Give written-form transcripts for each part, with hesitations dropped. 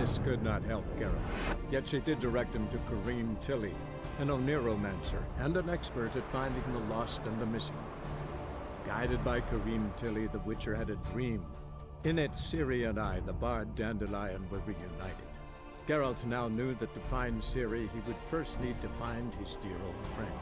This could not help Geralt, yet she did direct him to Karim Tilly, an Oniromancer and an expert at finding the lost and the missing. Guided by Karim Tilly, the Witcher had a dream. In it, Ciri and I, the bard Dandelion, were reunited. Geralt now knew that to find Ciri, he would first need to find his dear old friend.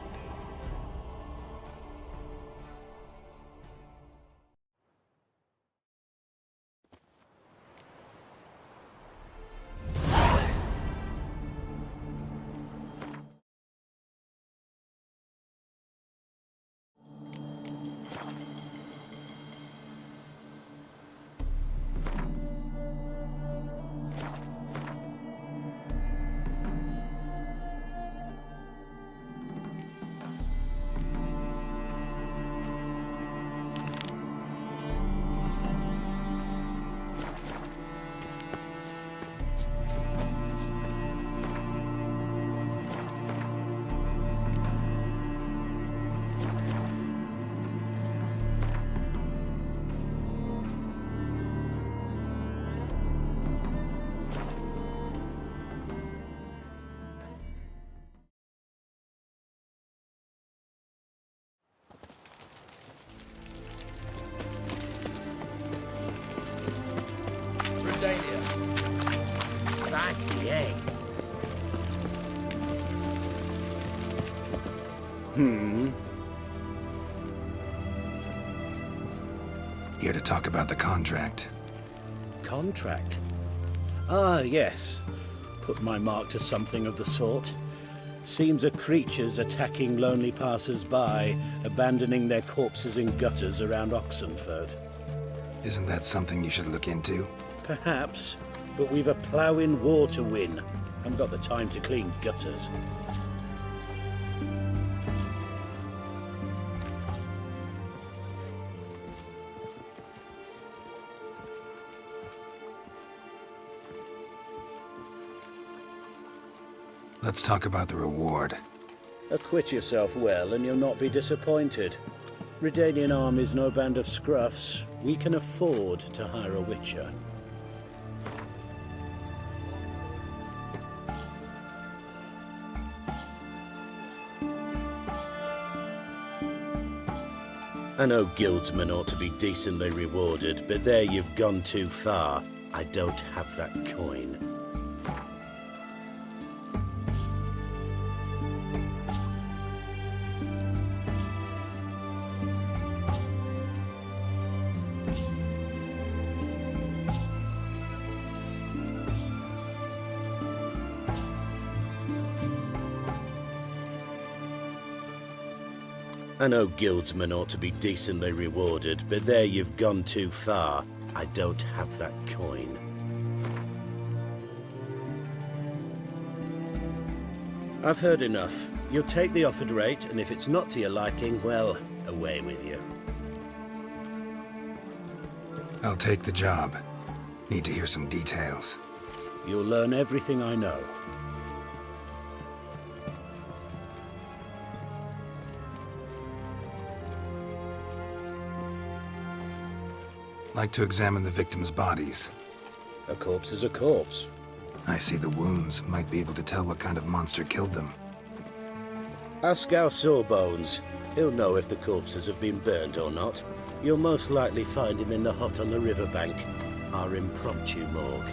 Here to talk about the contract. Contract? Ah, yes. Put my mark to something of the sort. Seems a creature's attacking lonely passers-by, abandoning their corpses in gutters around Oxenford. Isn't that something you should look into? Perhaps, but we've a ploughing war to win. Haven't got the time to clean gutters. Let's talk about the reward. Acquit yourself well and you'll not be disappointed. Redanian Arm is no band of scruffs. We can afford to hire a Witcher. I know guildsmen ought to be decently rewarded, but there you've gone too far. I don't have that coin. I know guildsmen ought to be decently rewarded, but there you've gone too far. I don't have that coin. I've heard enough. You'll take the offered rate, and if it's not to your liking, well, away with you. I'll take the job. Need to hear some details. You'll learn everything I know. Like to examine the victims' bodies. A corpse is a corpse. I see the wounds. Might be able to tell what kind of monster killed them. Ask our Sawbones. He'll know if the corpses have been burnt or not. You'll most likely find him in the hut on the riverbank, our impromptu morgue.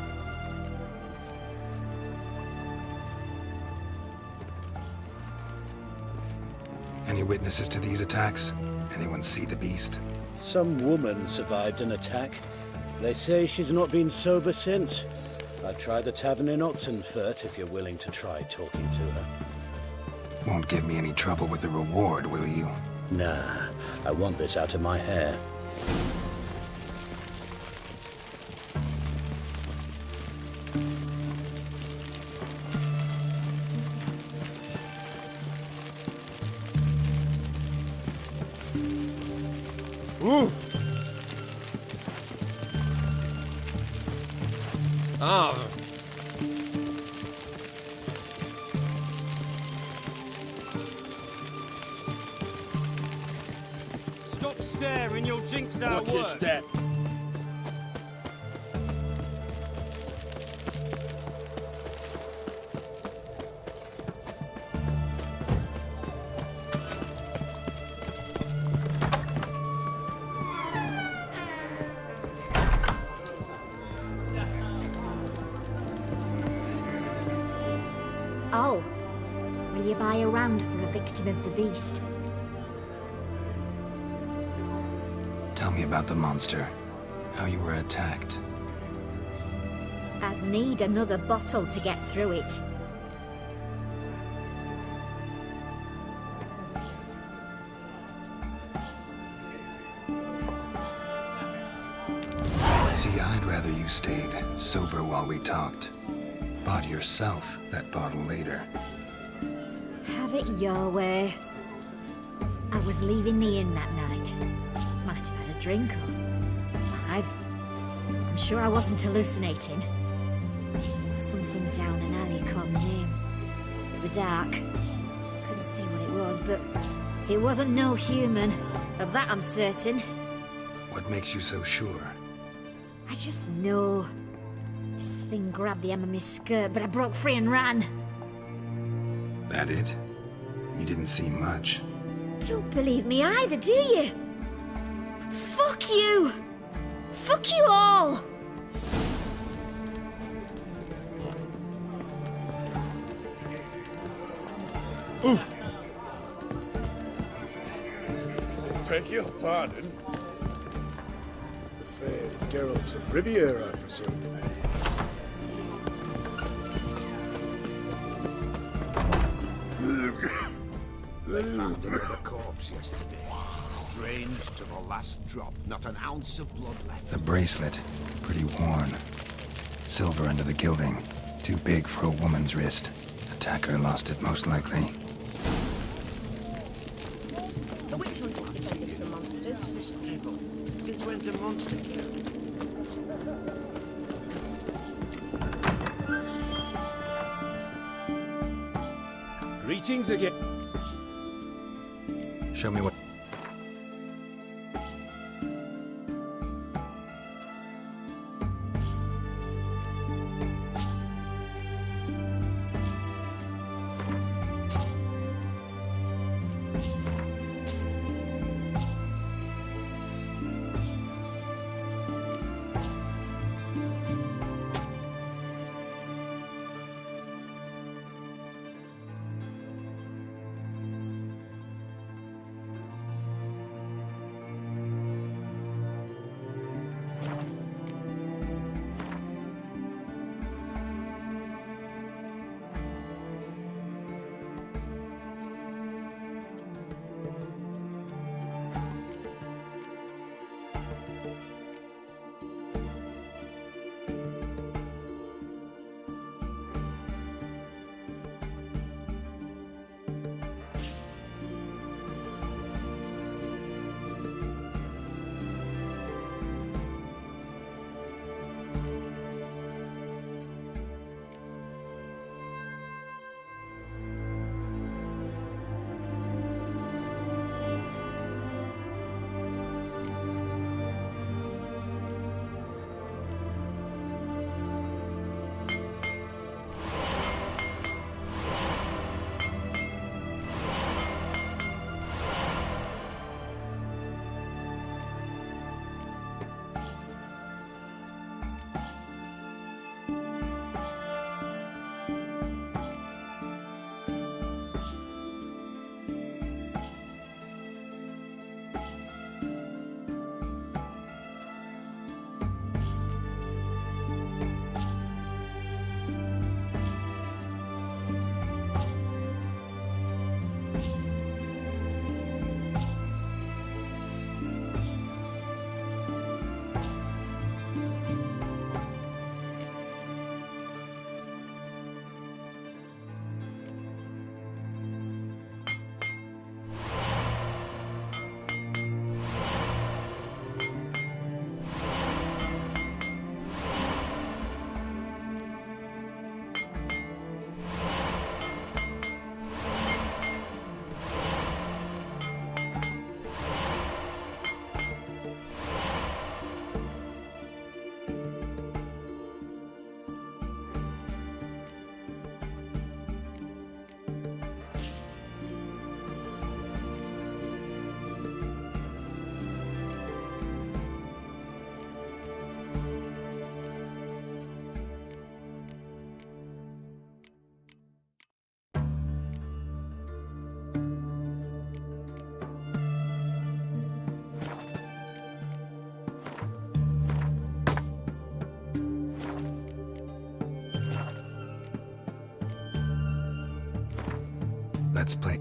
Any witnesses to these attacks? Anyone see the beast? Some woman survived an attack. They say she's not been sober since. I'd try the tavern in Oxenfurt if you're willing to try talking to her. Won't give me any trouble with the reward, will you? Nah, I want this out of my hair. Ooh. Ah. Stop staring, you'll jinx our Watch your work. step. Oh, will you buy a round for a victim of the beast? Tell me about the monster. How you were attacked. I'd need another bottle to get through it. See, I'd rather you stayed sober while we talked. Bought yourself that bottle later. Have it your way. I was leaving the inn that night. Might have had a drink or 5. I'm sure I wasn't hallucinating. Something down an alley called my name. It was dark. Couldn't see what it was, but it wasn't no human. Of that I'm certain. What makes you so sure? I just know. This thing grabbed the hem of my skirt, but I broke free and ran. That it? You didn't see much. Don't believe me either, do you? Fuck you! Fuck you all! Beg your pardon? The fair Geralt of Riviera, I presume. They found another corpse yesterday. Drained to the last drop, not an ounce of blood left. The bracelet. Pretty worn. Silver under the gilding. Too big for a woman's wrist. Attacker lost it, most likely. The witch hunters defend us from monsters. Since when's a monster killed? Greetings again. Show me what... Let's play.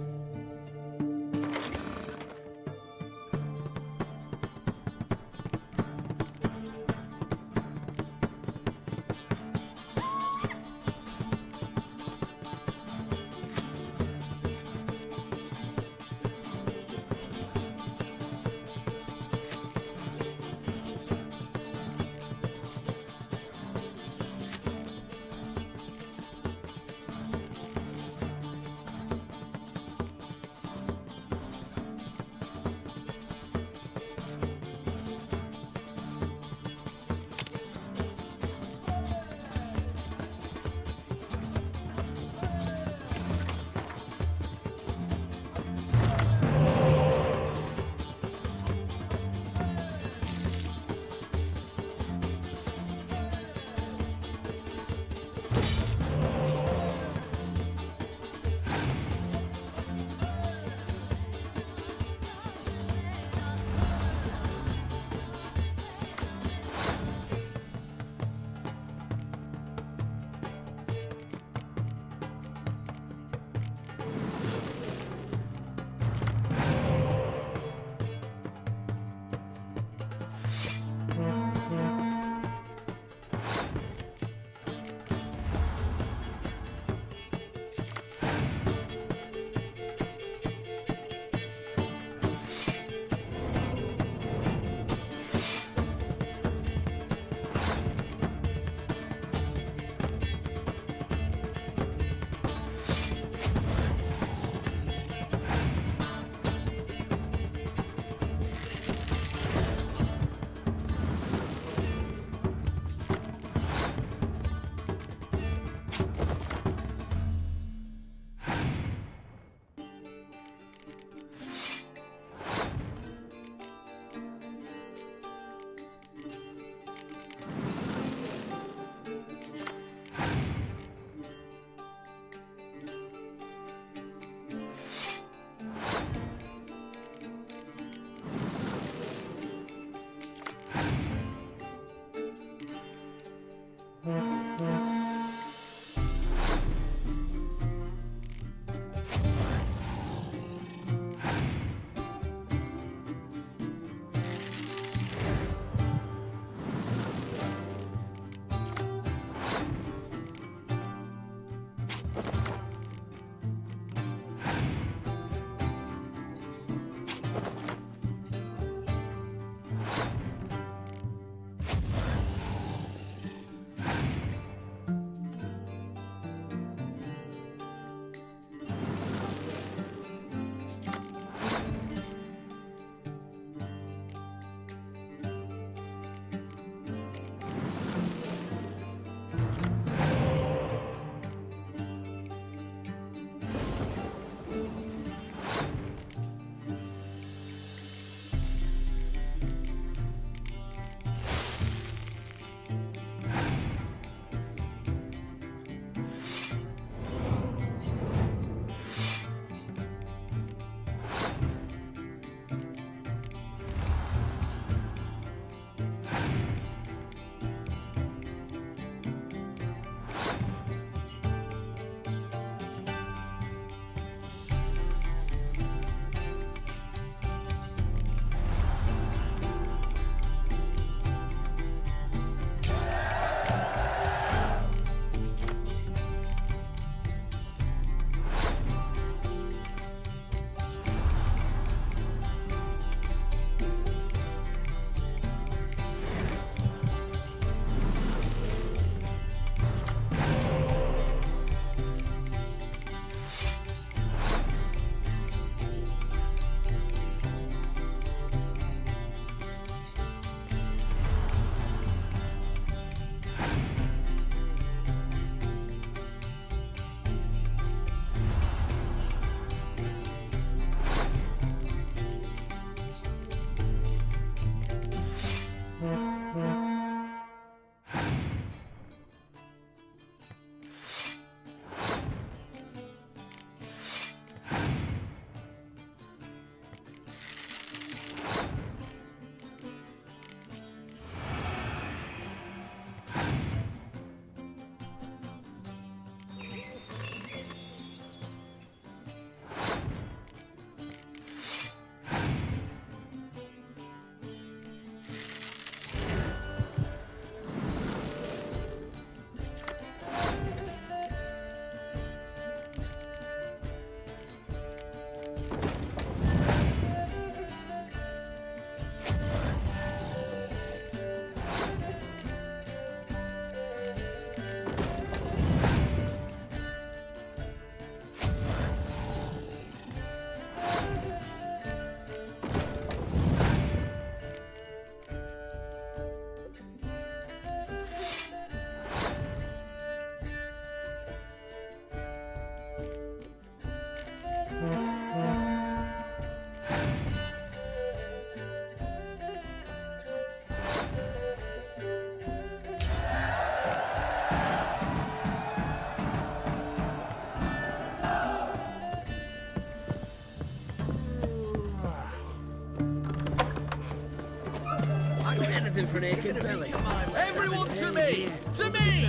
for an aching belly. Everyone to me! To me!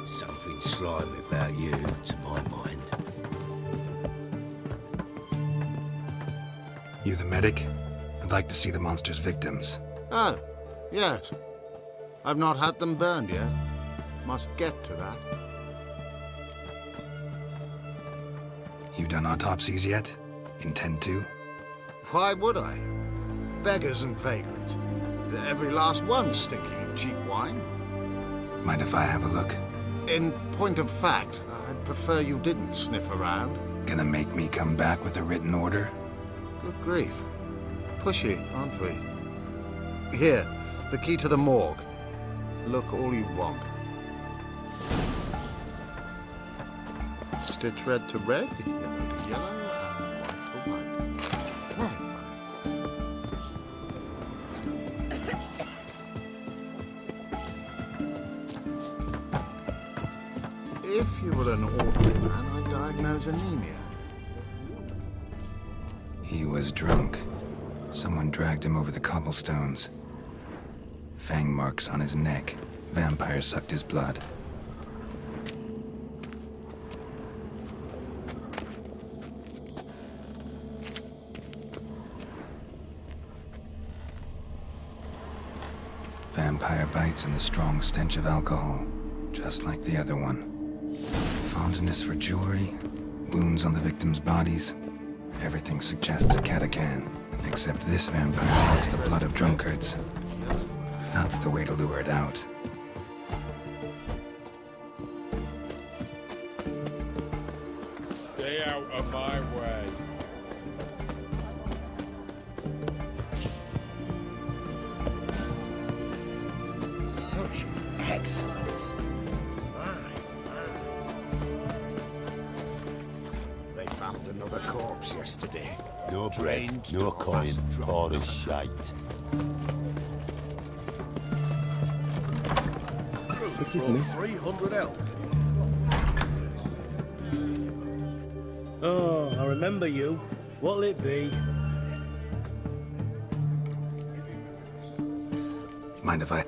Something slimy about you, to my mind. You the medic? I'd like to see the monster's victims. Oh, yes. I've not had them burned yet. Must get to that. You done autopsies yet? Intend to? Why would I? Beggars and vagrants. Every last one stinking of cheap wine. Mind if I have a look? In point of fact, I'd prefer you didn't sniff around. Gonna make me come back with a written order? Good grief. Pushy, aren't we? Here, the key to the morgue. Look all you want. Stitch red to red, yellow to yellow, and white to white. If you were an ordinary man, I'd diagnose anemia. He was drunk. Someone dragged him over the cobblestones. Fang marks on his neck. Vampire sucked his blood. Vampire bites and the strong stench of alcohol, just like the other one. Fondness for jewelry, wounds on the victims' bodies. Everything suggests a Catacan, except this vampire likes the blood of drunkards. That's the way to lure it out. Stay out of my way. Such excellence. They found another corpse yesterday. No bread, Drained to no the coin, last drop. or a shite. Forgive me. 300 elves. Oh, I remember you. What'll it be? Mind if I...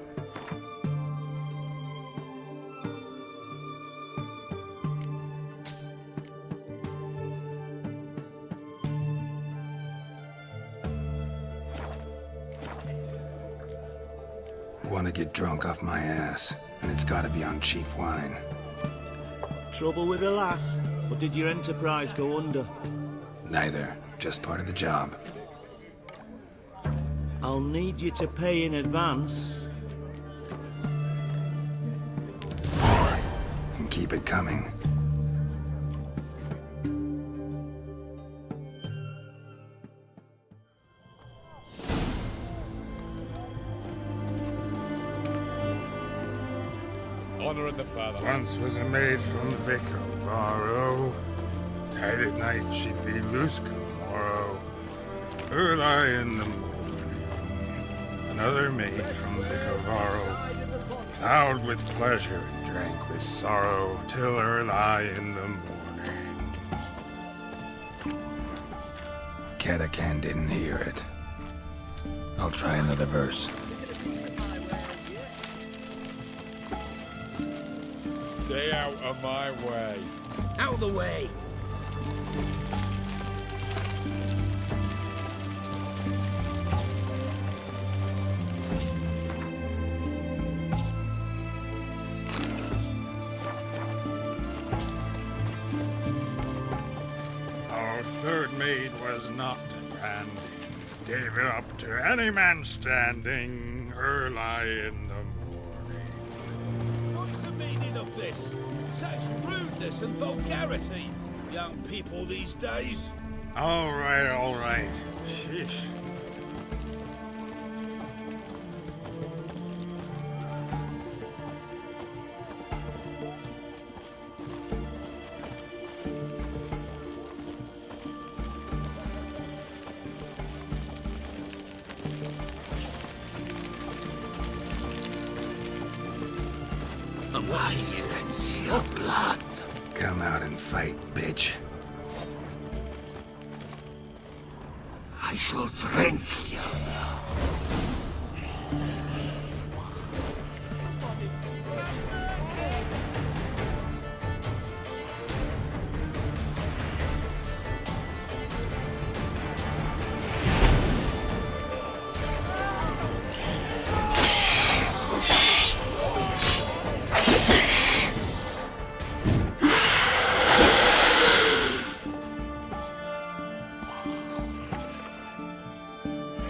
Want to get drunk off my ass, and it's gotta be on cheap wine. Trouble with the lass? Or did your enterprise go under? Neither, just part of the job. I'll need you to pay in advance. And keep it coming. Honor in the father. Once was a maid from Vic of Varro. Tight at night she'd be loose come morrow. Early in the morning. Another maid from Vic of Varro. Plowed with pleasure and drank with sorrow till early in the morning. Catacan didn't hear it. I'll try another verse. Stay out of my way. Out of the way! Our third maid was not brandy. Gave it up to any man standing early in the morning. What's the meaning of this? Such rudeness and vulgarity. Young people these days. All right, all right. Sheesh. watching you. Sense your blood. Come out and fight, bitch. I shall drink you.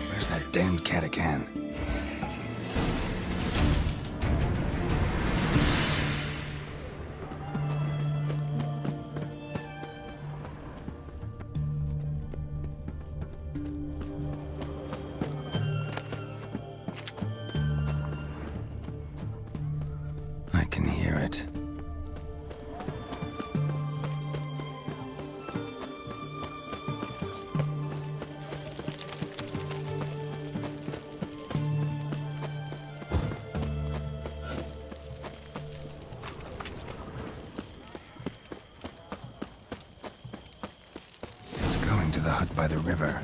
Where's that damned Catacan? I can hear it. It's going to the hut by the river.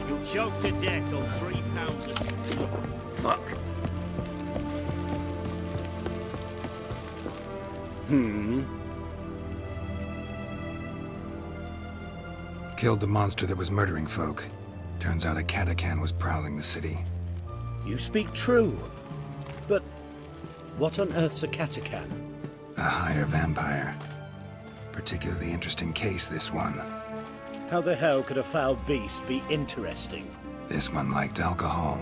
You'll choke to death on 3 pounds of steel. Fuck. Killed the monster that was murdering folk. Turns out a Catacan was prowling the city. You speak true. But what on earth's a Catacan? A higher vampire. Particularly interesting case, this one. How the hell could a foul beast be interesting? This one liked alcohol.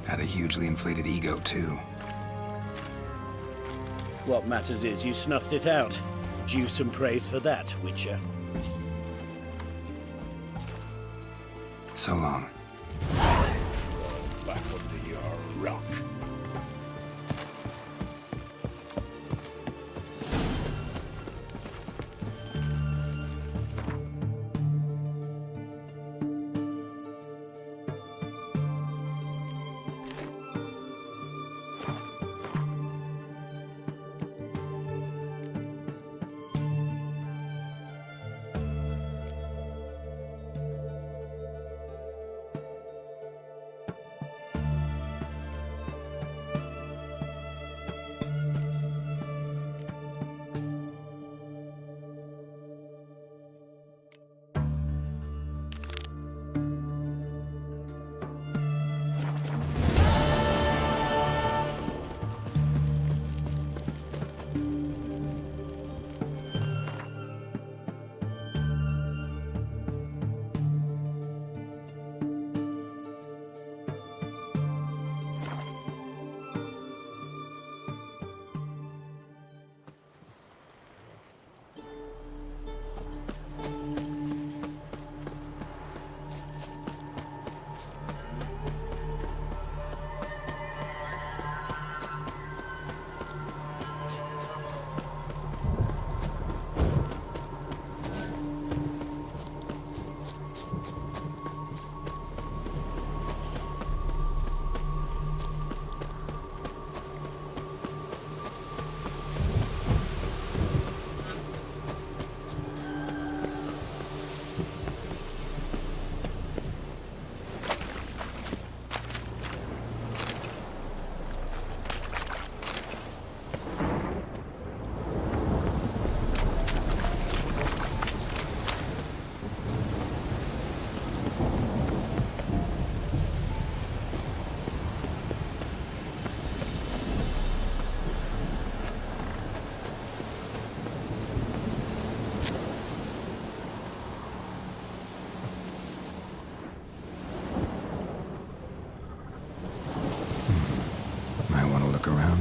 Had a hugely inflated ego, too. What matters is you snuffed it out. Due some praise for that, Witcher. So long. Back under your rock.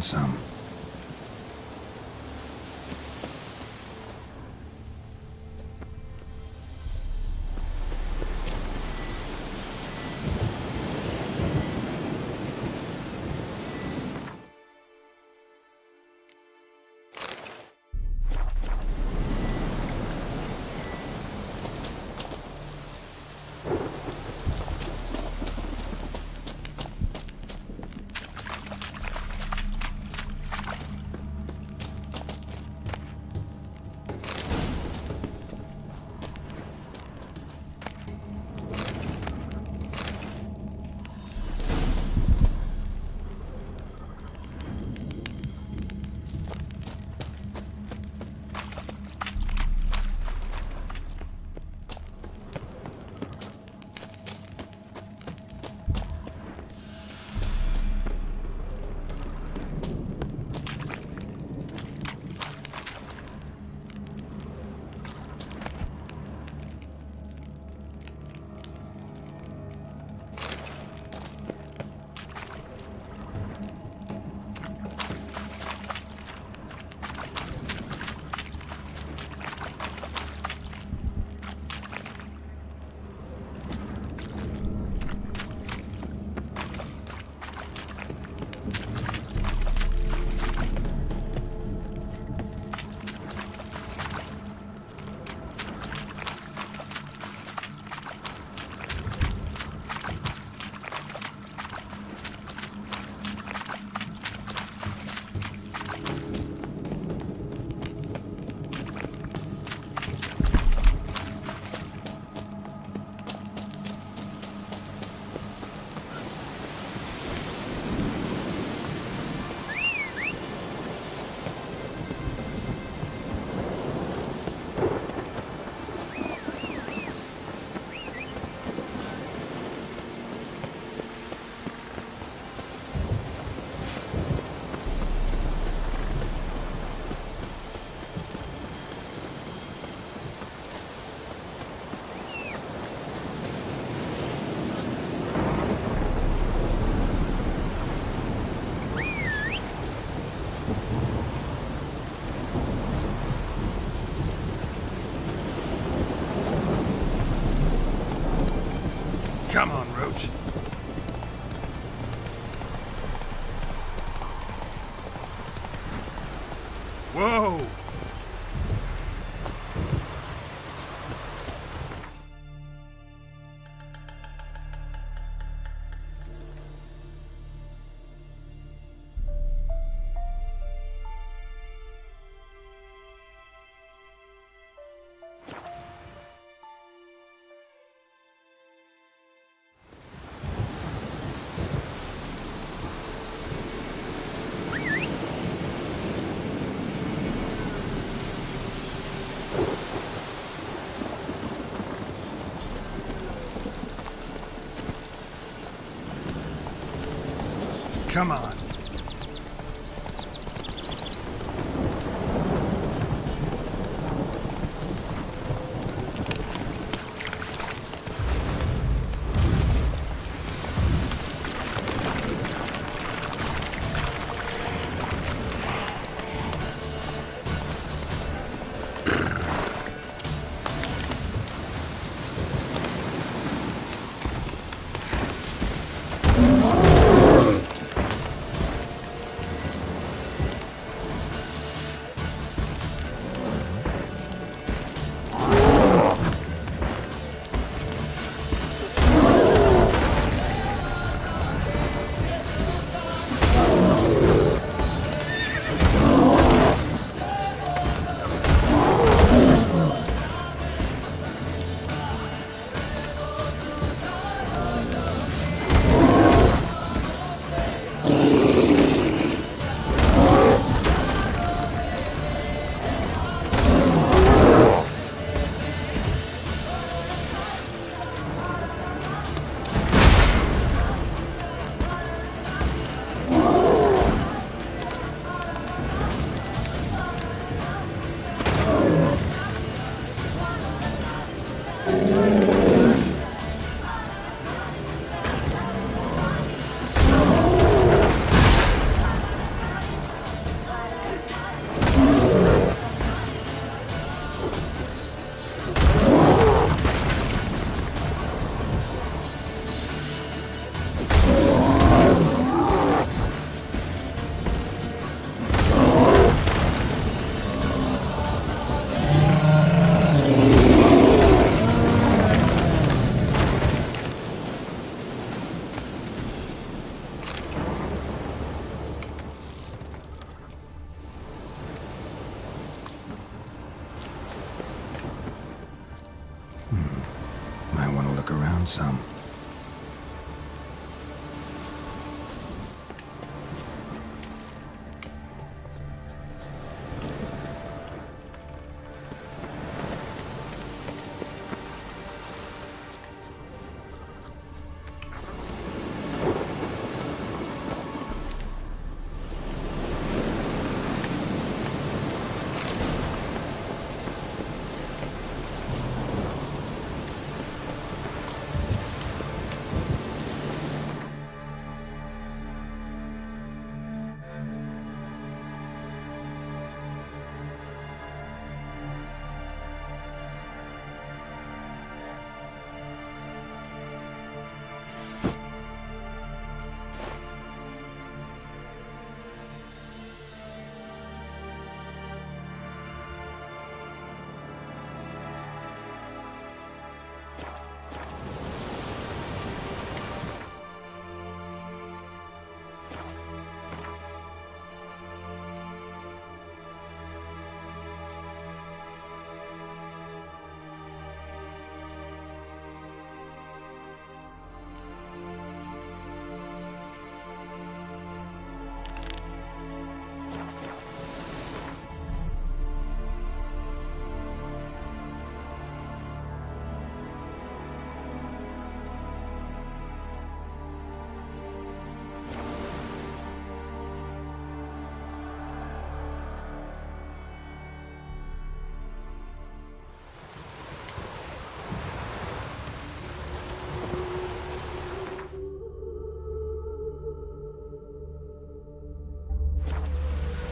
some. Come on, Roach. Whoa! Come on. look around some.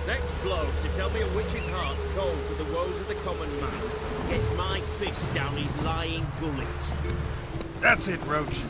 Next bloke to tell me a witch's heart's cold to the woes of the common man gets my fist down his lying gullet. That's it, Roach.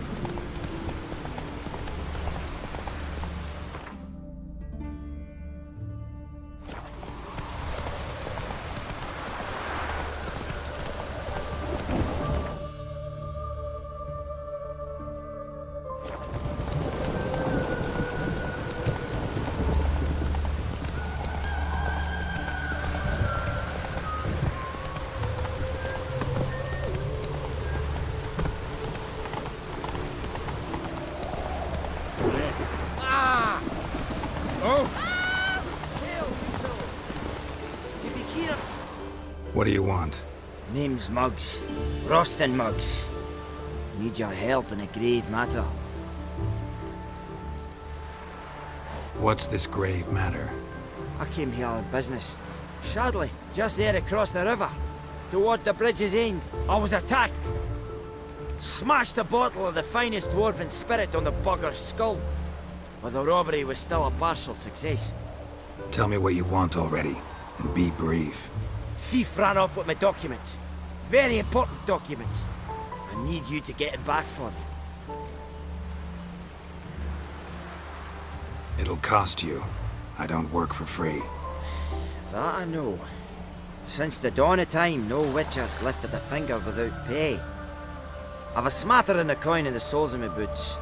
What do you want? Name's Muggs. Rostin Muggs. Need your help in a grave matter. What's this grave matter? I came here on business. Sadly, just there across the river, toward the bridge's end, I was attacked. Smashed a bottle of the finest dwarven spirit on the bugger's skull. But the robbery was still a partial success. Tell me what you want already, and be brief. Thief ran off with my documents. Very important documents. I need you to get them back for me. It'll cost you. I don't work for free. That I know. Since the dawn of time, no witcher's lifted a finger without pay. I've a smattering of coin in the soles of my boots.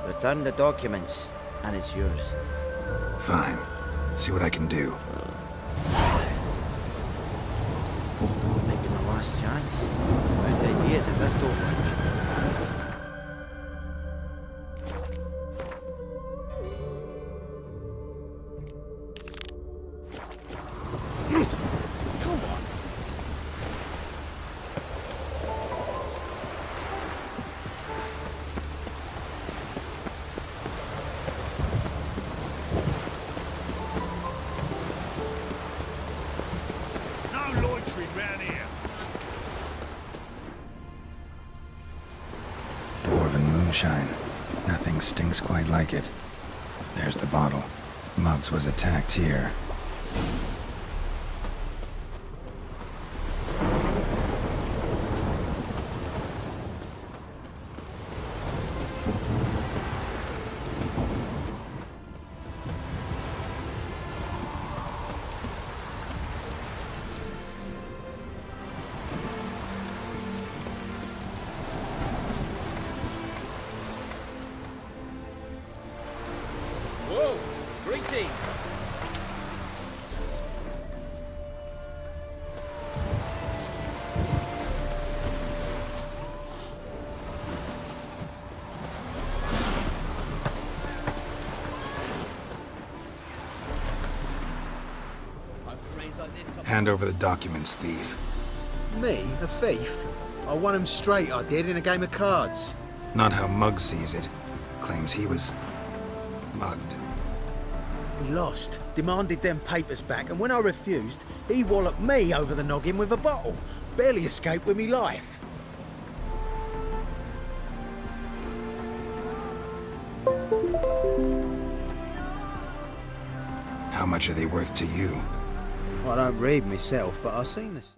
Return the documents, and it's yours. Fine. See what I can do. Might be my last chance. Out ideas if this don't work. Moonshine. Nothing stinks quite like it. There's the bottle. Muggs was attacked here. Whoa! Greetings! Hand over the documents, thief. Me? A thief? I won him straight, I did, in a game of cards. Not how Muggs sees it. Claims he was mugged. He lost, demanded them papers back, and when I refused, he walloped me over the noggin with a bottle. Barely escaped with me life. How much are they worth to you? I don't read myself, but I've seen this.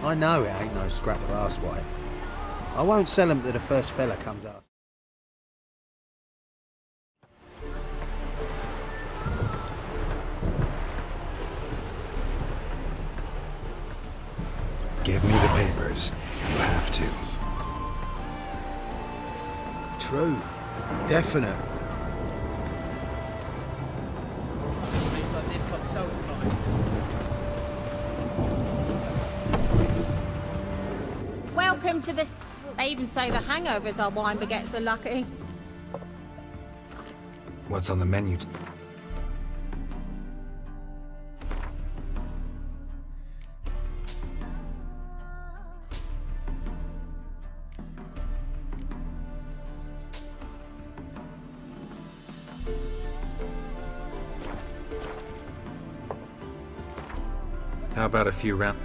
I know it ain't no scrap of arsewipe. I won't sell 'em to the first fella comes asking. Give me the papers. You have to. True. Definite. Things like this come so time. Welcome to this. They even say the hangovers our wine baguettes are lucky. What's on the menu? How about a few rounds?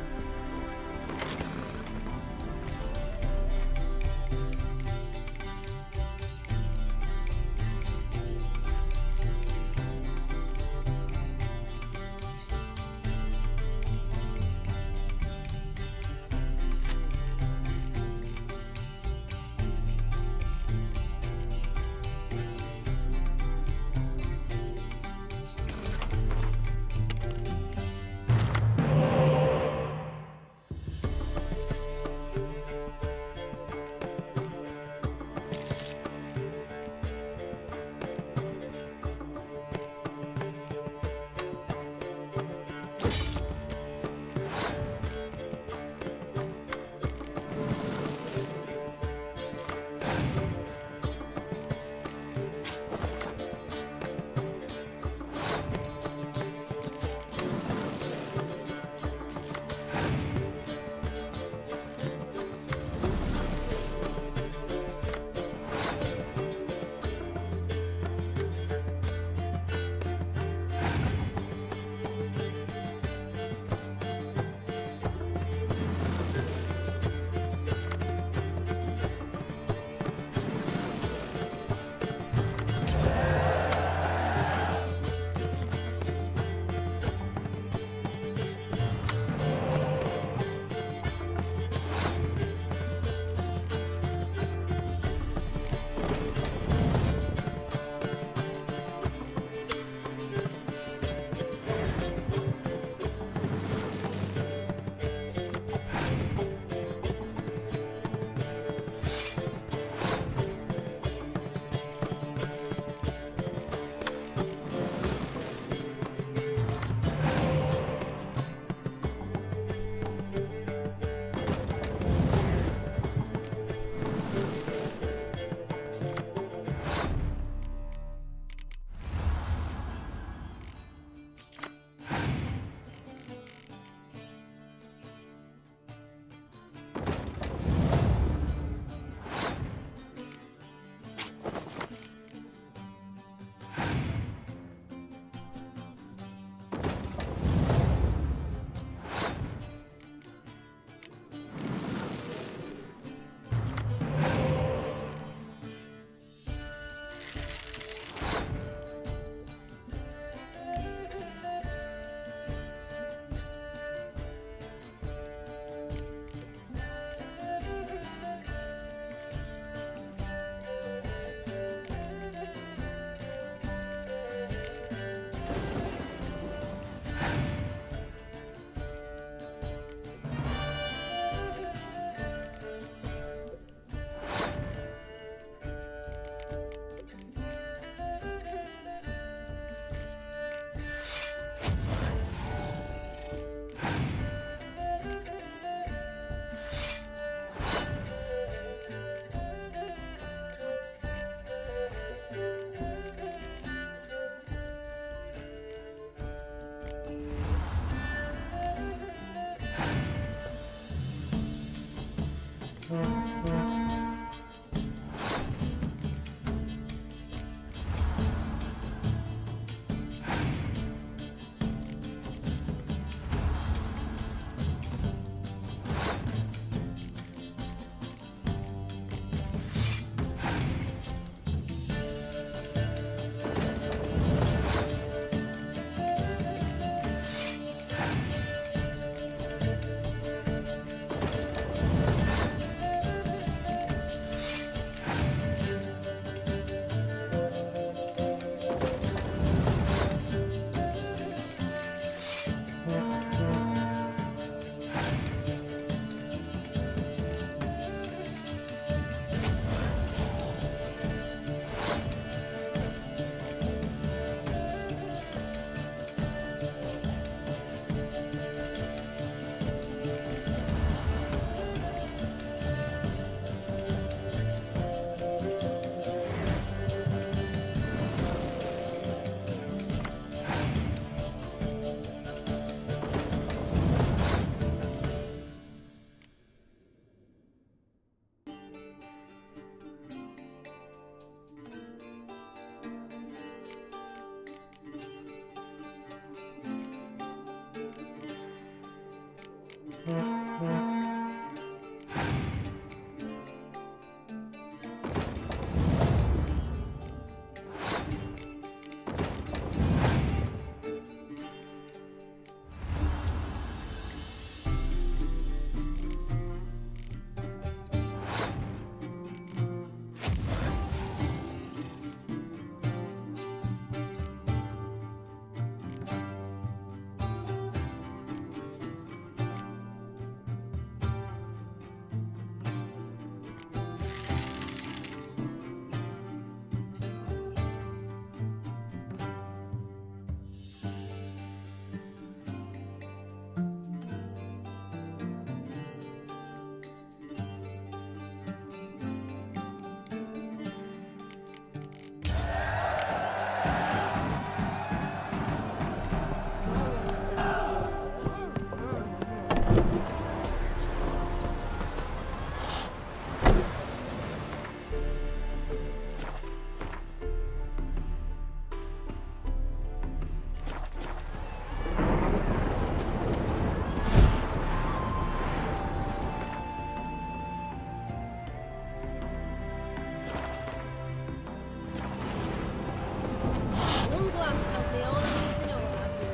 One glance tells me all I need to know about you.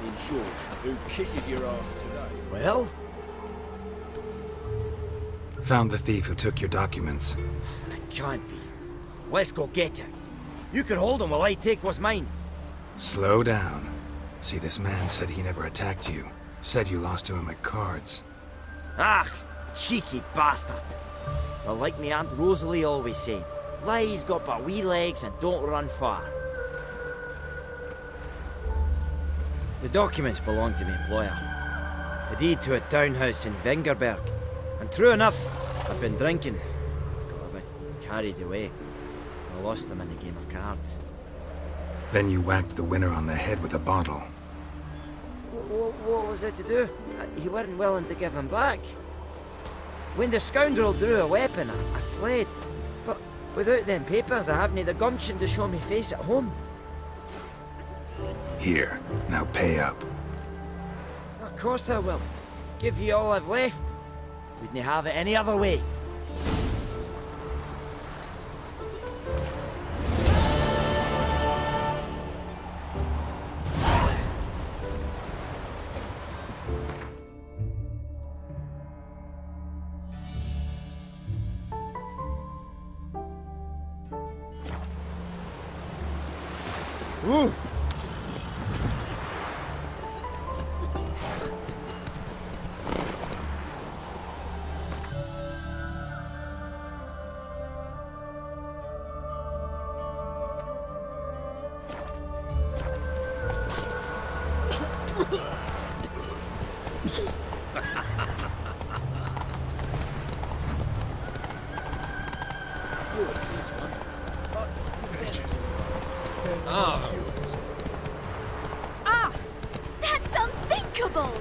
In short, who kisses your ass today? Well? Found the thief who took your documents. It can't be. Let's go get him. You can hold him while I take what's mine. Slow down. See, this man said he never attacked you. Said you lost to him at cards. Ah, cheeky bastard. Well, like me Aunt Rosalie always said, lies got but wee legs and don't run far. The documents belong to my employer. A deed to a townhouse in Vengerberg. And true enough, I've been drinking. Got a bit carried away. I lost them in a game of cards. Then you whacked the winner on the head with a bottle. What was it to do? He weren't willing to give him back. When the scoundrel drew a weapon, I fled. But without them papers, I haven't the gumption to show me face at home. Here, now pay up. Of course I will. Give you all I've left. Wouldn't have it any other way. Ooh. Ah! That's unthinkable!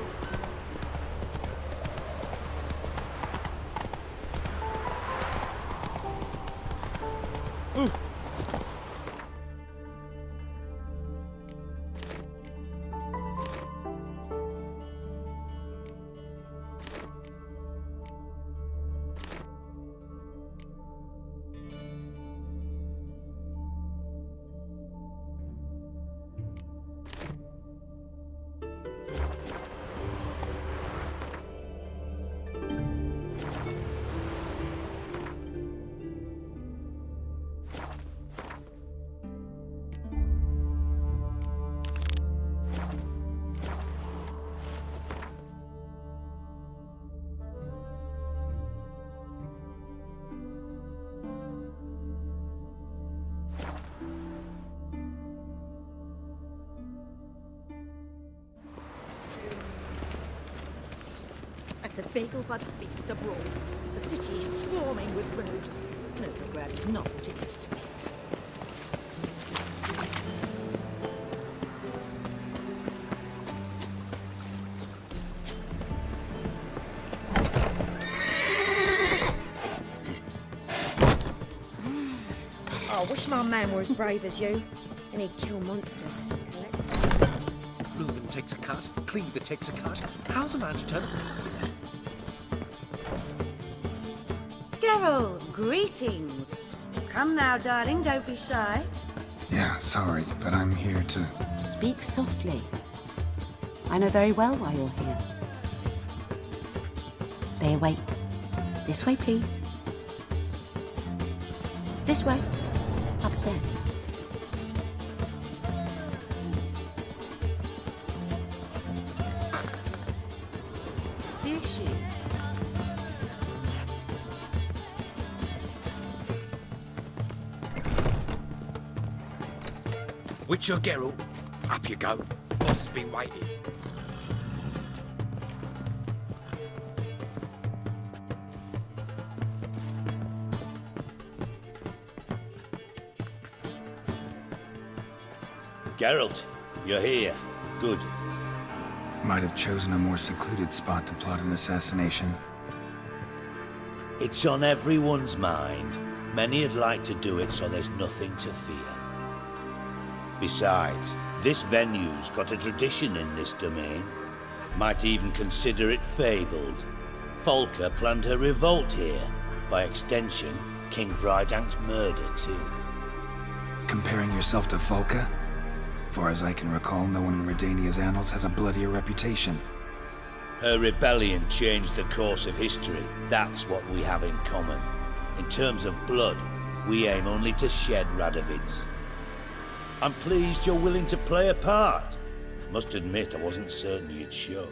At the Vegelbud's feast abroad, the city is swarming with rogues. Novigrad is not what it used to be. I wish my man were as brave as you, and he'd kill monsters. Collect monsters. Reuben takes a cut, Cleaver takes a cut. How's a man to turn? Geralt, greetings. Come now, darling, don't be shy. Yeah, sorry, but I'm here to... Speak softly. I know very well why you're here. They await. This way, please. This way. Upstairs. Did she? Witcher Geralt, up you go. Boss has been waiting. Geralt, you're here. Good. Might have chosen a more secluded spot to plot an assassination. It's on everyone's mind. Many would like to do it, so there's nothing to fear. Besides, this venue's got a tradition in this domain. Might even consider it fabled. Folka planned her revolt here. By extension, King Vrydank's murder, too. Comparing yourself to Folka? Far as I can recall, no one in Redania's annals has a bloodier reputation. Her rebellion changed the course of history. That's what we have in common. In terms of blood, we aim only to shed Radovid's. I'm pleased you're willing to play a part. Must admit, I wasn't certain you'd show.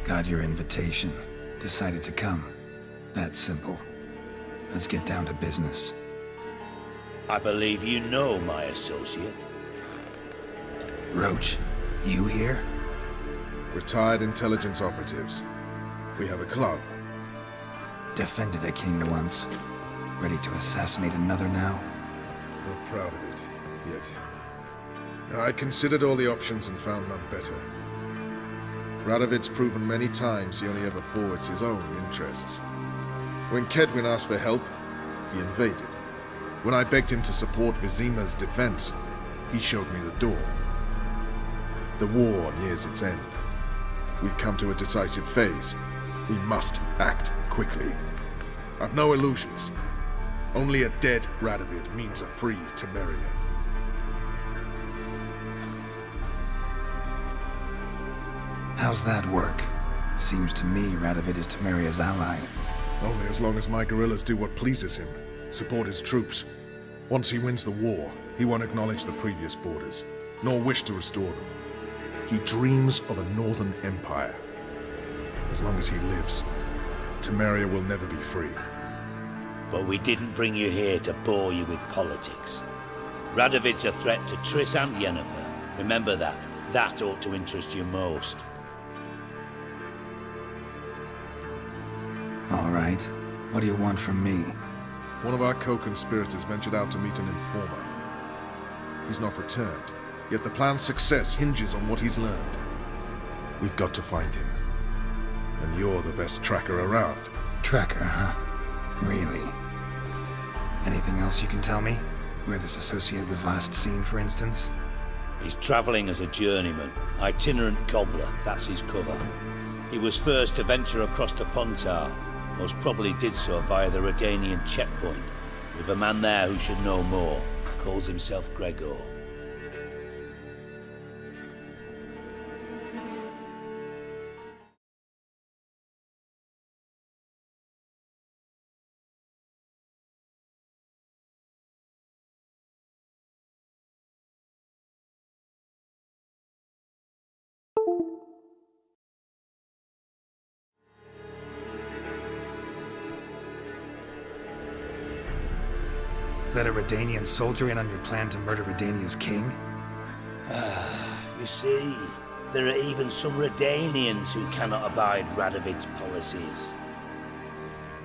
Got your invitation. Decided to come. That simple. Let's get down to business. I believe you know my associate. Roach, you here? Retired intelligence operatives. We have a club. Defended a king once. Ready to assassinate another now? Not proud of it, yet. I considered all the options and found none better. Radovid's proven many times he only ever forwards his own interests. When Kedwin asked for help, he invaded. When I begged him to support Vizima's defense, he showed me the door. The war nears its end. We've come to a decisive phase. We must act quickly. I've no illusions. Only a dead Radovid means a free Temeria. How's that work? Seems to me Radovid is Temeria's ally. Only as long as my guerrillas do what pleases him. Support his troops. Once he wins the war, he won't acknowledge the previous borders, nor wish to restore them. He dreams of a northern empire. As long as he lives, Temeria will never be free. But we didn't bring you here to bore you with politics. Radovid's a threat to Triss and Yennefer. Remember that. That ought to interest you most. All right. What do you want from me? One of our co-conspirators ventured out to meet an informer. He's not returned, yet the plan's success hinges on what he's learned. We've got to find him. And you're the best tracker around. Tracker, huh? Really? Anything else you can tell me? Where this associate was last seen, for instance? He's travelling as a journeyman, itinerant cobbler, that's his cover. He was first to venture across the Pontar, most probably did so via the Redanian checkpoint, with a man there who should know more, calls himself Gregor. Let a Redanian soldier in on your plan to murder Redania's king? You see, there are even some Redanians who cannot abide Radovid's policies.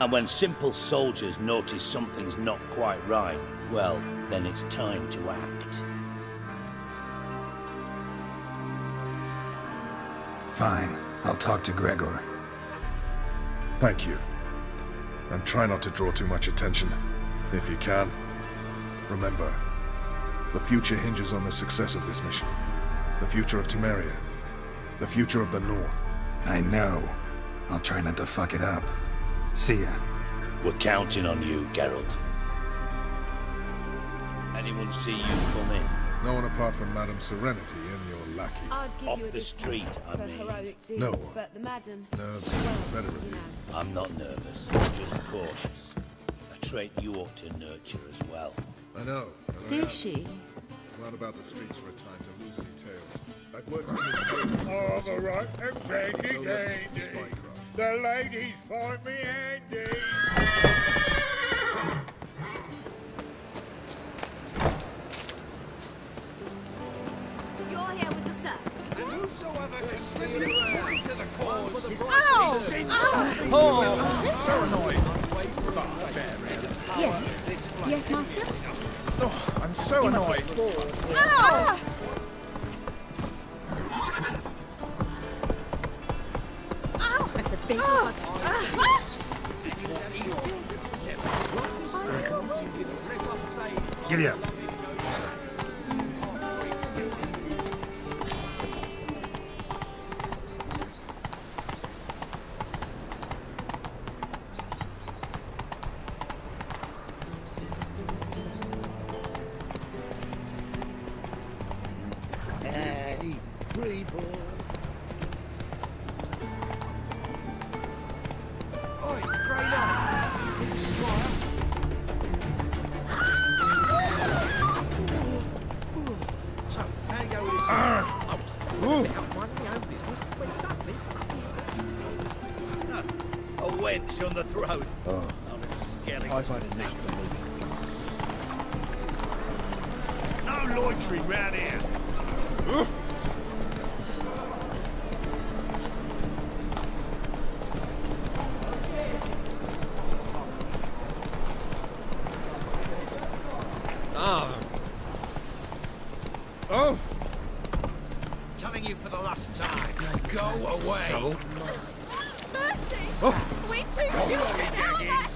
And when simple soldiers notice something's not quite right, well, then it's time to act. Fine. I'll talk to Gregor. Thank you. And try not to draw too much attention, if you can. Remember, the future hinges on the success of this mission. The future of Temeria. The future of the North. I know. I'll try not to fuck it up. See ya. We're counting on you, Geralt. Anyone see you come in? No one apart from Madame Serenity and your lackey. I'd give Off you a the street, I for mean. heroic deeds, No one. but the madam... Nerves better of you. I'm not nervous, just cautious. A trait you ought to nurture as well. I know. Did she? Not about the streets for a time to lose any tales. I've worked in intelligence. All the right and ready, No lessons in lady. spycraft. The ladies find me handy. You're here with the servants. Whosoever contributes money to the cause. Oh! So annoyed. Yes. Yes, master? Oh, I'm so annoyed. Ow! At the Finkelbud Giddy up. Hey, people. Oi, grey lad. Squire. So, how you go with this? I was pick up one of my own business, but suddenly, wench on the throne. Oh. I'm in a skeleton. I've had a knack for living. No loitering round here. Oh! Telling you for the last time. Go away. Mercy! We two children, Albert!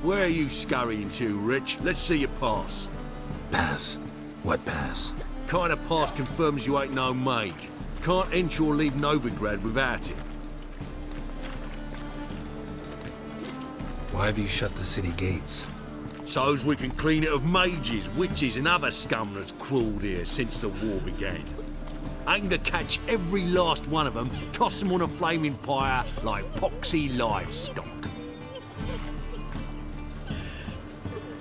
Where are you scurrying to, Rich? Let's see your pass. Pass? What pass? Kind of pass confirms you ain't no mage. Can't enter or leave Novigrad without it. Why have you shut the city gates? So's we can clean it of mages, witches and other scum that's crawled here since the war began. Aim to catch every last one of them, toss them on a flaming pyre like poxy livestock.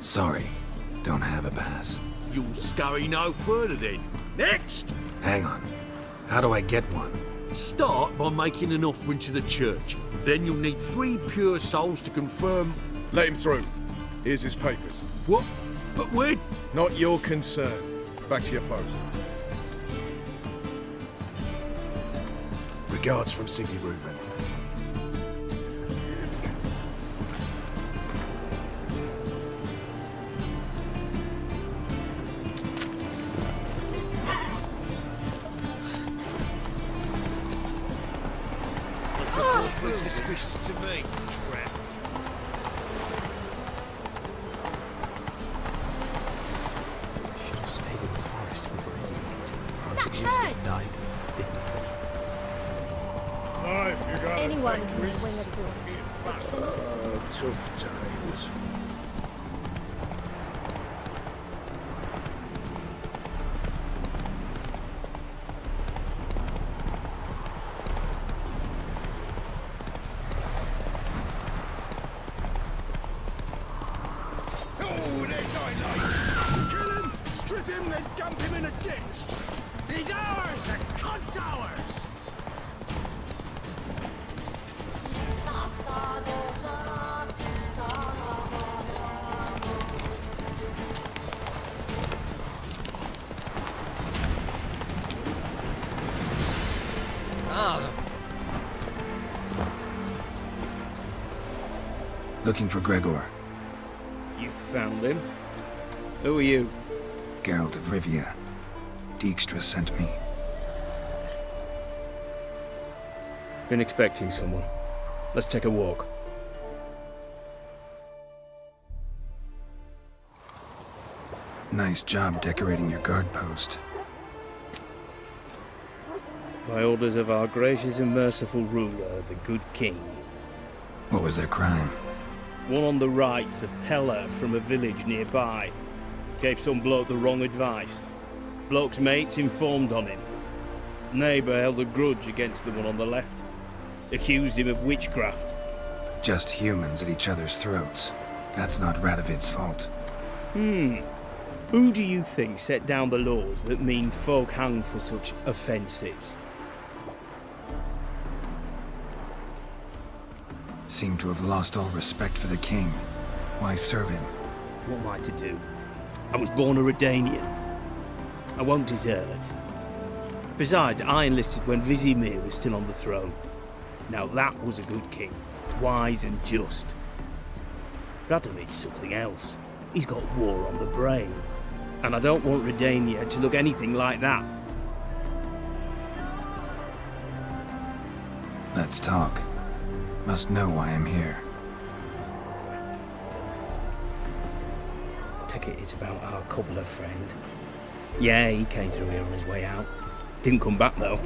Sorry, don't have a pass. You'll scurry no further then. Next! Hang on. How do I get one? Start by making an offering to the church. Then you'll need 3 pure souls to confirm... Let him through. Here's his papers. What? But where? Not your concern. Back to your post. Regards from Siggy Reuven. Awfully suspicious to me, trap. Should have stayed in the forest with my unit. That hurts! Life, you got Anyone can swing a sword. Tough times. Oh, there's I like. Kill him, strip him, then dump him in a ditch. He's ours, and cunt's ours. Looking for Gregor. You found him? Who are you? Geralt of Rivia. Dijkstra sent me. Been expecting someone. Let's take a walk. Nice job decorating your guard post. By orders of our gracious and merciful ruler, the good king. What was their crime? One on the right's a peller from a village nearby. Gave some bloke the wrong advice. Bloke's mates informed on him. Neighbour held a grudge against the one on the left. Accused him of witchcraft. Just humans at each other's throats. That's not Radovid's fault. Who do you think set down the laws that mean folk hang for such offences? Seem to have lost all respect for the king. Why serve him? What am I to do? I was born a Redanian. I won't desert. Besides, I enlisted when Vizimir was still on the throne. Now that was a good king, wise and just. Radovid's something else. He's got war on the brain. And I don't want Redania to look anything like that. Let's talk. Must know why I'm here. Take it it's about our cobbler friend. Yeah, he came through here on his way out. Didn't come back though.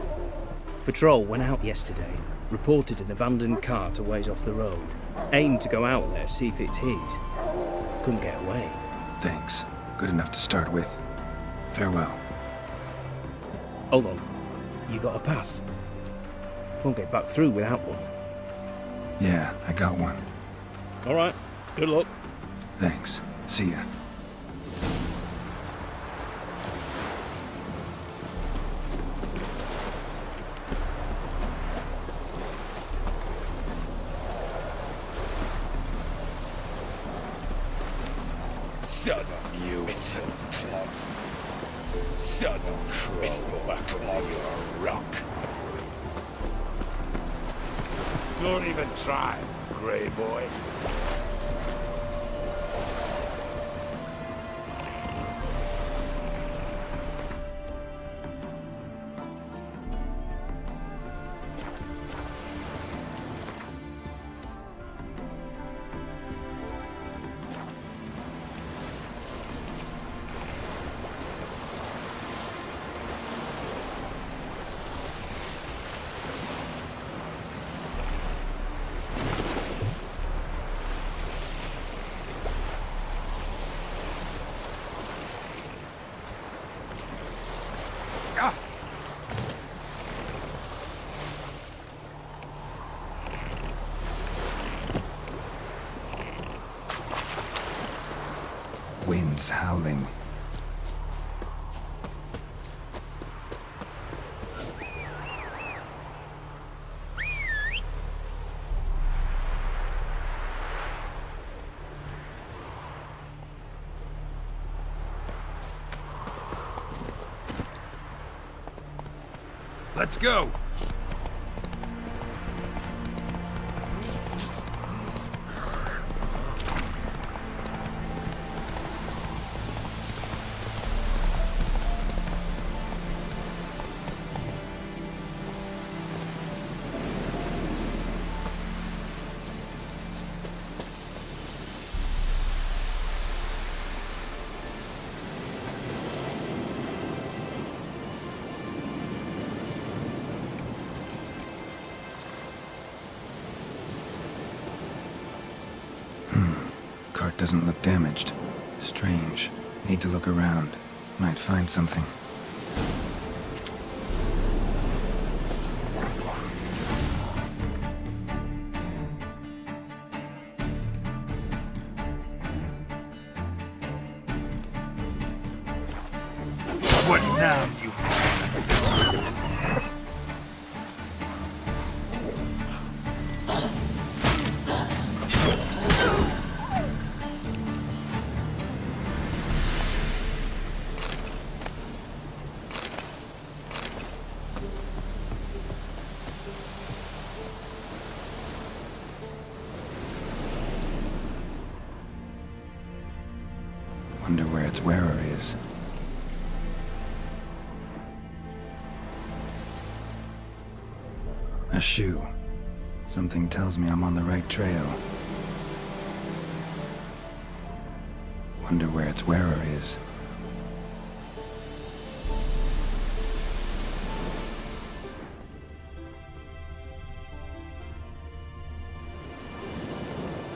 Patrol went out yesterday. Reported an abandoned cart a ways off the road. Aimed to go out there, see if it's his. Couldn't get away. Thanks. Good enough to start with. Farewell. Hold on. You got a pass? Won't get back through without one. Yeah, I got one. All right. Good luck. Thanks. See ya. Son of you, Son of Christ, back on your rock. Don't even try, Grey Boy. Winds howling. Let's go! Cart doesn't look damaged. Strange. Need to look around. Might find something. What now, you Wonder where its wearer is. A shoe. Something tells me I'm on the right trail. Wonder where its wearer is.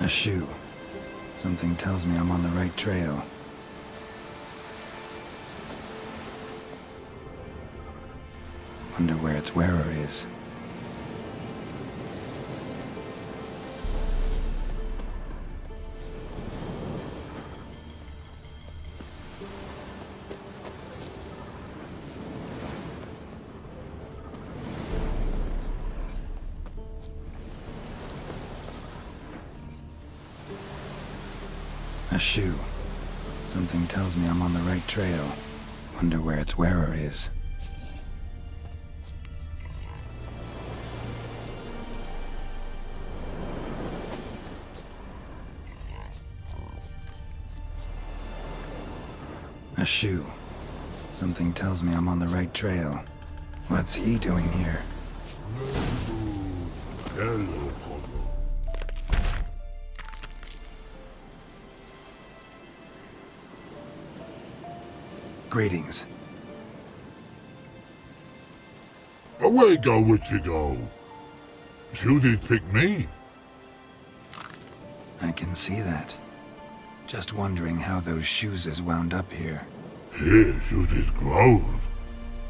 A shoe. Something tells me I'm on the right trail. Wonder where its wearer is. A shoe. Something tells me I'm on the right trail. Wonder where its wearer is. A shoe. Something tells me I'm on the right trail. What's he doing here? Hello, Greetings. Away go with you go. You did pick me. I can see that. Just wondering how those shoes is wound up here. Here you did grow.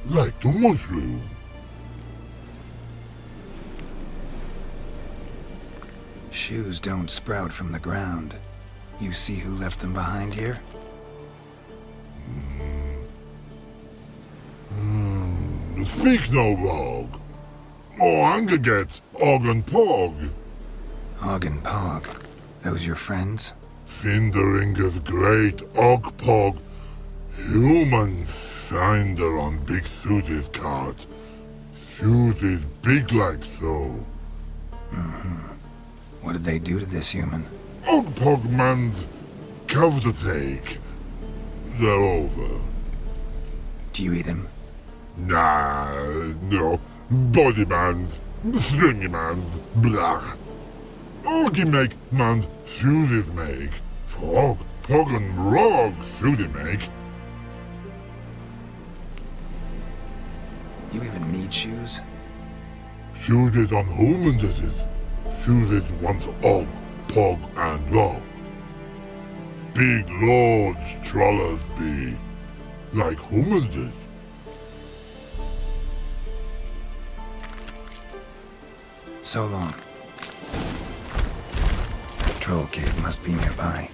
Like the mushroom. Shoes don't sprout from the ground. You see who left them behind here? Speak no log. Oh, anger gets Og and Pog. Og and Pog. Those your friends? Findering of great Ogpog, human finder on big suited cart. Suited big like so. What did they do to this human? Ogpog man's cover to take. They're over. Do you eat him? Nah, no. Body man's, stringy man's, blach. Oggy make man's suited make. Frog, pog and rog suited make. You even need shoes? Suited on human did it. Suited once og, pog and log. Big lords trollers be. Like human did. So long. Troll cave must be nearby.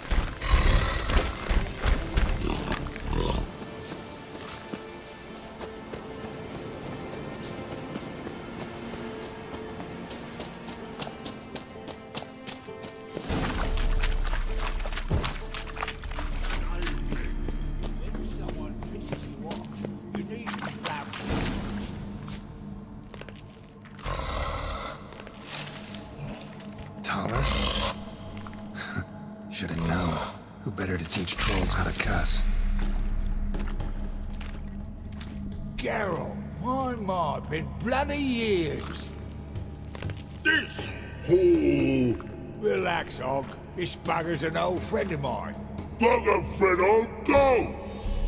Taller? Should have known. Who better to teach trolls how to cuss? Geralt, my, been bloody years. This hole. Relax, Og. This bugger's an old friend of mine. Bugger friend on go.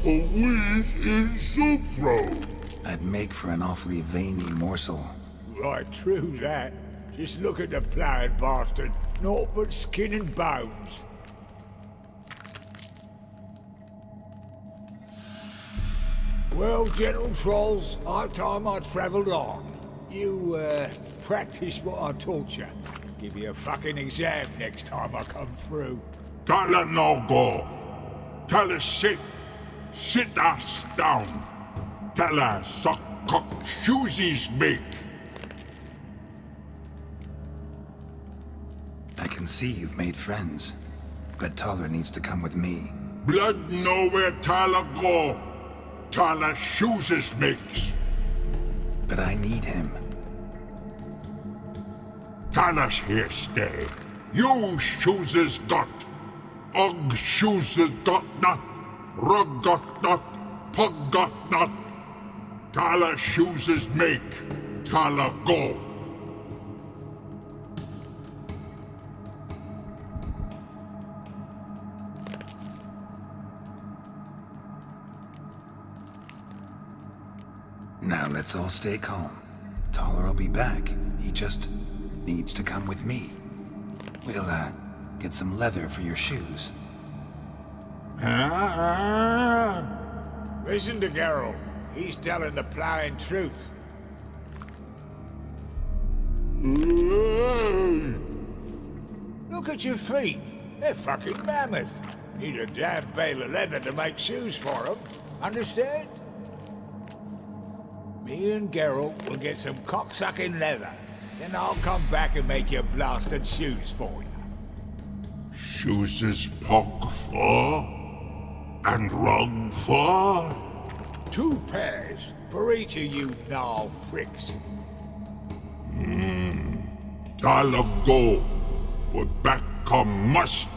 A wheeze in soup throw. I'd make for an awfully veiny morsel. Right, true that. Just look at the ploughing bastard. Naught but skin and bones. Well, gentle trolls, high time I travelled on. You, practice what I taught you. Give you a fucking exam next time I come through. Tala no go. Tala sit. Sit us down. Tala suck cock shoesies make. I can see you've made friends, but Taller needs to come with me. Blood nowhere Tala go. Tala shoeses makes. But I need him. Tala's here stay. You shoeses got. Og shoeses got not. Rug got not. Pug got not. Tala shoeses make. Tala go. Now let's all stay calm. Taller will be back. He just needs to come with me. We'll, get some leather for your shoes. Listen to Geralt. He's telling the ploughing truth. Look at your feet. They're fucking mammoth. Need a damn bale of leather to make shoes for them. Understand? Me and Geralt will get some cocksucking leather. Then I'll come back and make your blasted shoes for you. Shoeses pock for? And rug for? 2 pairs for each of you gnarl pricks. Tala go. But back come must.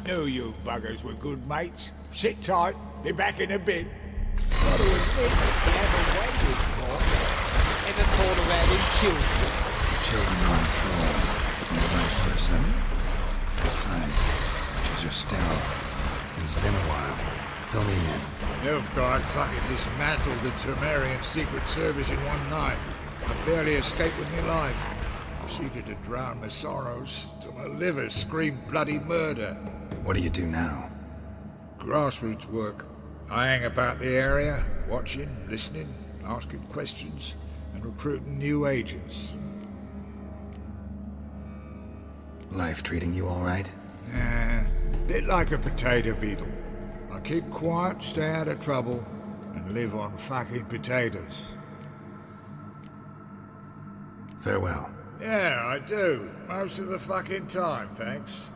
Knew you buggers were good mates. Sit tight. Be back in a bit. Gotta admit, you haven't waited for. Ever thought of having children? Children aren't trolls, and vice versa. Besides, witches are sterile. It's been a while. Fill me in. Nilfgaard fucking dismantled the Temerian Secret Service in one night. I barely escaped with my life. Proceeded to drown my sorrows till my liver screamed bloody murder. What do you do now? Grassroots work. I hang about the area, watching, listening, asking questions, and recruiting new agents. Life treating you all right? Bit like a potato beetle. I keep quiet, stay out of trouble, and live on fucking potatoes. Farewell. Yeah, I do. Most of the fucking time, thanks.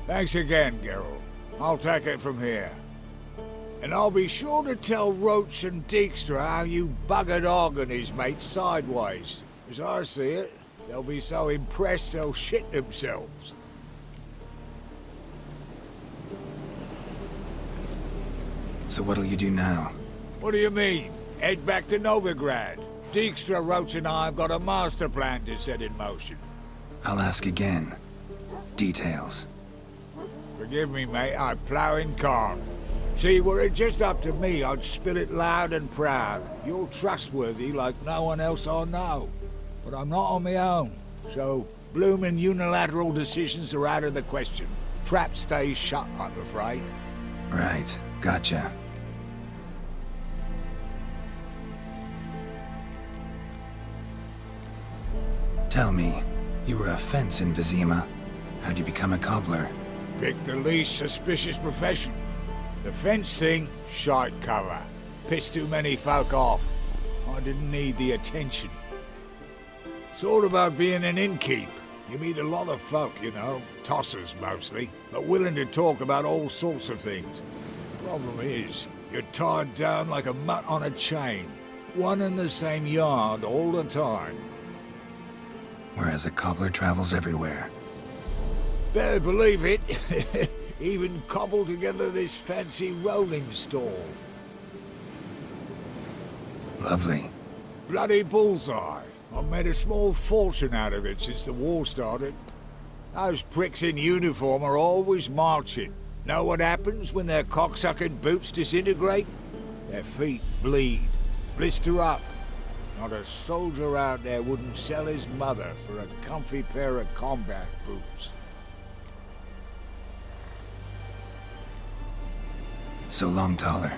Thanks again, Geralt. I'll take it from here. And I'll be sure to tell Roach and Dijkstra how you buggered Og and his mates sideways. As I see it, they'll be so impressed they'll shit themselves. So what'll you do now? What do you mean? Head back to Novigrad. Dijkstra, Roach and I have got a master plan to set in motion. I'll ask again. Details. Forgive me, mate, I'm ploughing corn. See, were it just up to me, I'd spill it loud and proud. You're trustworthy like no one else I know. But I'm not on my own, so bloomin' unilateral decisions are out of the question. Trap stays shut, I'm afraid. Right, gotcha. Tell me, you were a fence in Vizima. How'd you become a cobbler? Pick the least suspicious profession. The fence thing, shite cover. Pissed too many folk off. I didn't need the attention. It's all about being an innkeep. You meet a lot of folk, you know, tossers mostly, but willing to talk about all sorts of things. Problem is, you're tied down like a mutt on a chain. One and the same yard all the time. Whereas a cobbler travels everywhere. Better believe it. Even cobbled together this fancy rolling stall. Lovely. Bloody bullseye. I've made a small fortune out of it since the war started. Those pricks in uniform are always marching. Know what happens when their cocksucking boots disintegrate? Their feet bleed, blister up. Not a soldier out there wouldn't sell his mother for a comfy pair of combat boots. So long, Taller.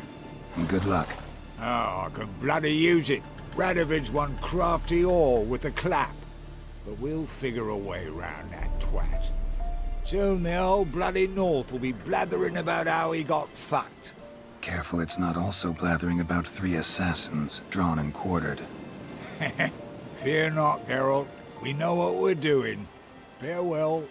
And good luck. Oh, I can bloody use it. Radovid's one crafty all with a clap. But we'll figure a way around that twat. Soon the old bloody North will be blathering about how he got fucked. Careful it's not also blathering about 3 assassins, drawn and quartered. Fear not, Geralt. We know what we're doing. Farewell.